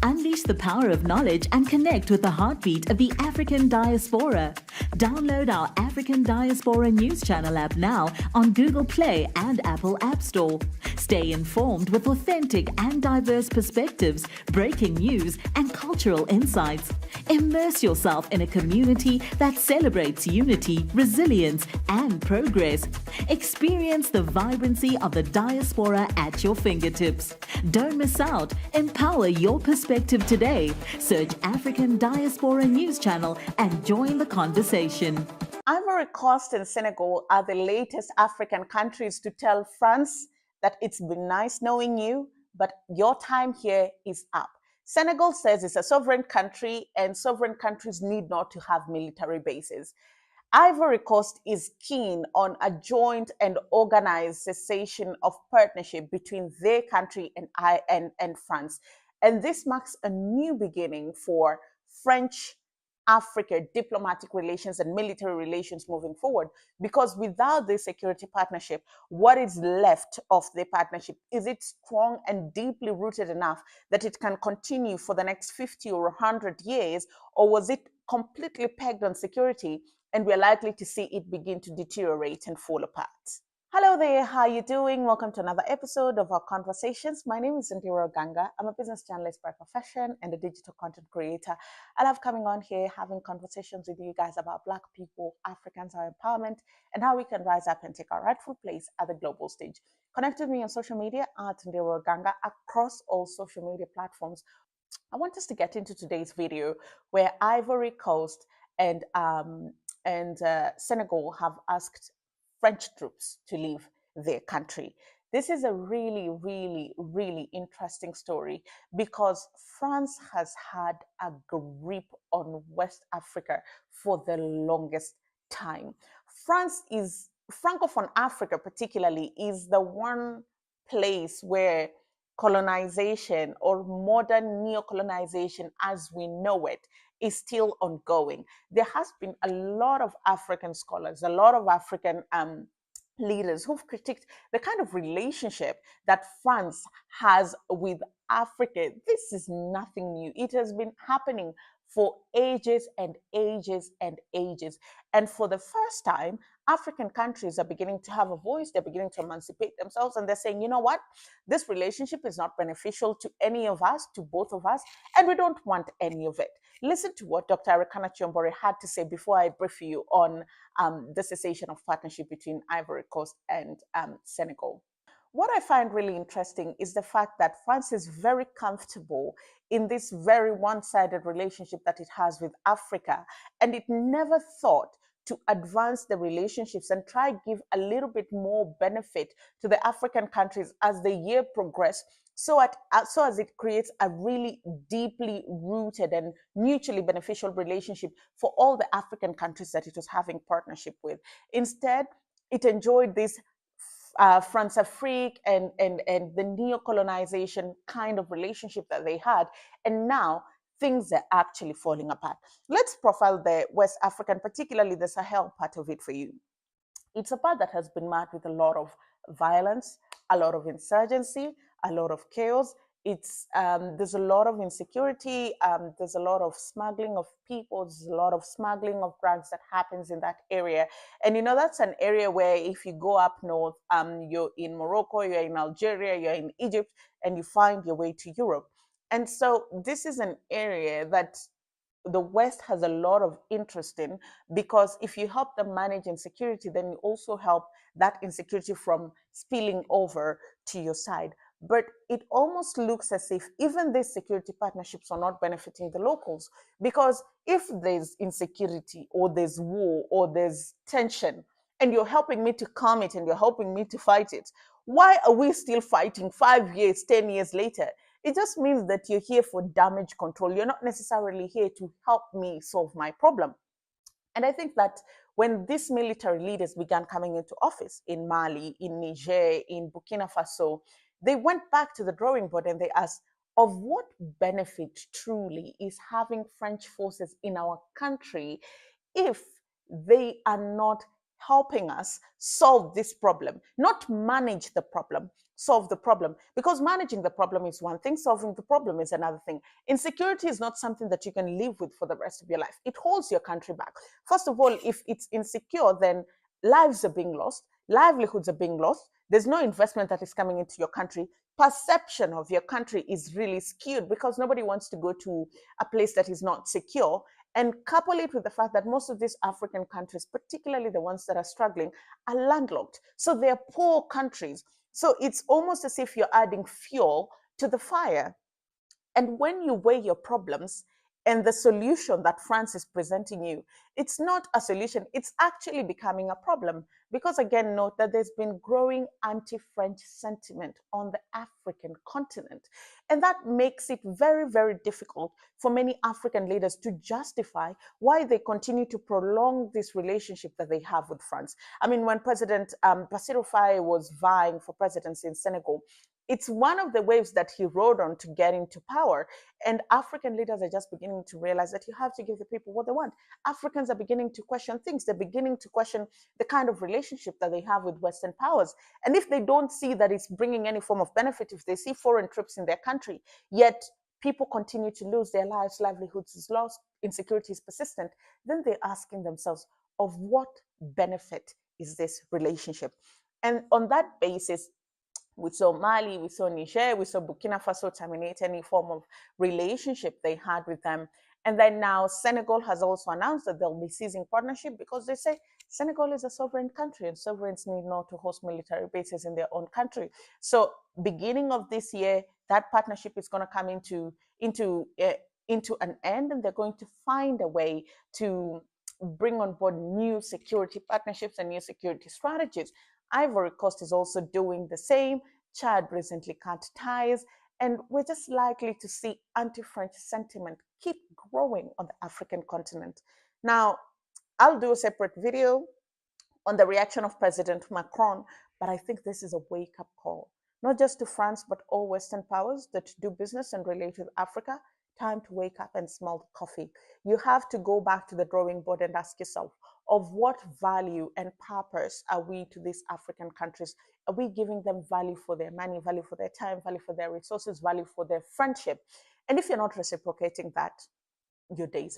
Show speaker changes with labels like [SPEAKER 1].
[SPEAKER 1] Unleash the power of knowledge and connect with the heartbeat of the African diaspora. Download our African Diaspora News Channel app now on Google Play and Apple App Store. Stay informed with authentic and diverse perspectives, breaking news, and cultural insights. Immerse yourself in a community that celebrates unity, resilience, and progress. Experience the vibrancy of the diaspora at your fingertips. Don't miss out. Empower your perspective today. Search African Diaspora News Channel and join the conversation.
[SPEAKER 2] Ivory Coast and Senegal are the latest African countries to tell France that it's been nice knowing you, but your time here is up. Senegal says it's a sovereign country and sovereign countries need not to have military bases. Ivory Coast is keen on a joint and organized cessation of partnership between their country and France. And this marks a new beginning for French Africa diplomatic relations and military relations moving forward. Because without this security partnership, what is left of the partnership? Is it strong and deeply rooted enough that it can continue for the next 50 or 100 years? Or was it completely pegged on security and we're likely to see it begin to deteriorate and fall apart? Hello there, how are you doing? Welcome to another episode of our conversations. My name is Ondiro Oganga. I'm a business journalist by profession and a digital content creator. I love coming on here, having conversations with you guys about Black people, Africans, our empowerment, and how we can rise up and take our rightful place at the global stage. Connect with me on social media at Ondiro Oganga across all social media platforms. I want us to get into today's video where Ivory Coast and Senegal have asked French troops to leave their country. This is a really, really, really interesting story because France has had a grip on West Africa for the longest time. Francophone Africa particularly is the one place where colonization or modern neo-colonization as we know it is still ongoing. There has been a lot of African scholars, a lot of African leaders who've critiqued the kind of relationship that France has with Africa. This is nothing new. It has been happening for ages and ages and ages. And for the first time, African countries are beginning to have a voice. They're beginning to emancipate themselves. And they're saying, you know what? This relationship is not beneficial to any of us, to both of us, and we don't want any of it. Listen to what Dr. Arikana Chiambore had to say before I brief you on the cessation of partnership between Ivory Coast and Senegal. What I find really interesting is the fact that France is very comfortable in this very one-sided relationship that it has with Africa, and it never thought to advance the relationships and try give a little bit more benefit to the African countries as the year progressed, so as it creates a really deeply rooted and mutually beneficial relationship for all the African countries that it was having partnership with. Instead, it enjoyed this France-Afrique and the neo-colonization kind of relationship that they had. And now things are actually falling apart. Let's profile the West African, particularly the Sahel part of it for you. It's a part that has been marked with a lot of violence, a lot of insurgency, a lot of chaos. There's a lot of insecurity. There's a lot of smuggling of people. There's a lot of smuggling of drugs that happens in that area. And that's an area where if you go up north, you're in Morocco, you're in Algeria, you're in Egypt, and you find your way to Europe. And so this is an area that the West has a lot of interest in, because if you help them manage insecurity, then you also help that insecurity from spilling over to your side. But it almost looks as if even these security partnerships are not benefiting the locals, because if there's insecurity or there's war or there's tension and you're helping me to calm it and you're helping me to fight it, why are we still fighting 5 years, 10 years later? It just means that you're here for damage control. You're not necessarily here to help me solve my problem. And I think that when these military leaders began coming into office in Mali, in Niger, in Burkina Faso, they went back to the drawing board and they asked, of what benefit truly is having French forces in our country if they are not helping us solve this problem, not manage the problem, solve the problem. Because managing the problem is one thing, solving the problem is another thing. Insecurity is not something that you can live with for the rest of your life. It holds your country back. First of all, if it's insecure, then lives are being lost, livelihoods are being lost. There's no investment that is coming into your country. Perception of your country is really skewed because nobody wants to go to a place that is not secure. And couple it with the fact that most of these African countries, particularly the ones that are struggling, are landlocked. So they're poor countries. So it's almost as if you're adding fuel to the fire. And when you weigh your problems and the solution that France is presenting you, it's not a solution, it's actually becoming a problem. Because again, note that there's been growing anti-French sentiment on the African continent. And that makes it very, very difficult for many African leaders to justify why they continue to prolong this relationship that they have with France. I mean, when President Bassirou Faye was vying for presidency in Senegal, it's one of the waves that he rode on to get into power. And African leaders are just beginning to realize that you have to give the people what they want. Africans are beginning to question things. They're beginning to question the kind of relationship that they have with Western powers. And if they don't see that it's bringing any form of benefit, if they see foreign troops in their country, yet people continue to lose their lives, livelihoods is lost, insecurity is persistent, then they're asking themselves, of what benefit is this relationship? And on that basis, we saw Mali, we saw Niger, we saw Burkina Faso terminate any form of relationship they had with them. And then now Senegal has also announced that they'll be ceasing partnership because they say Senegal is a sovereign country and sovereigns need not to host military bases in their own country. So beginning of this year, that partnership is going to come into an end, and they're going to find a way to bring on board new security partnerships and new security strategies. Ivory Coast is also doing the same. Chad recently cut ties. And we're just likely to see anti-French sentiment keep growing on the African continent. Now, I'll do a separate video on the reaction of President Macron, but I think this is a wake-up call, not just to France, but all Western powers that do business and relate with Africa. Time to wake up and smell the coffee. You have to go back to the drawing board and ask yourself, of what value and purpose are we to these African countries? Are we giving them value for their money, value for their time, value for their resources, value for their friendship? And if you're not reciprocating that, your days